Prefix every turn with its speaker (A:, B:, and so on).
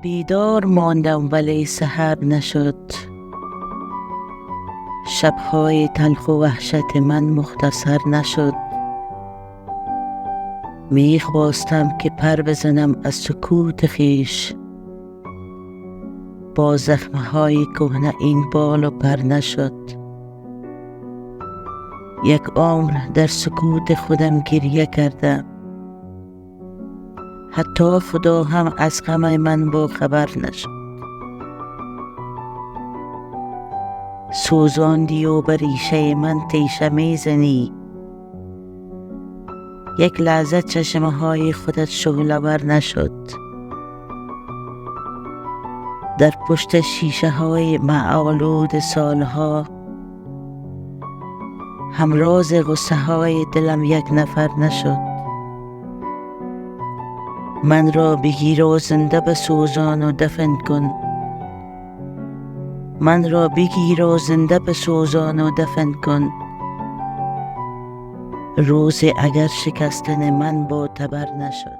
A: بیدار ماندم ولی سحر نشد. شبهای تلخ و وحشت من مختصر نشد. میخواستم که پر بزنم از سکوت خویش، با زخمهای کهنه این بال و پر نشد. یک عمر در سکوت خودم گریه کردم، حتی خدا هم از غم من با خبر نشد. سوزاندی و بر ریشه من تیشه میزنی، یک لحظه چشمهای خودت شعله‌ور نشد. در پشت شیشه های معالود سالها، همراز غصه های دلم یک نفر نشد. من را بگیر و زنده بسوزان و دفن کن، من را بگیر و زنده بسوزان و دفن کن. روزی اگر شکستن من با تبر نشد.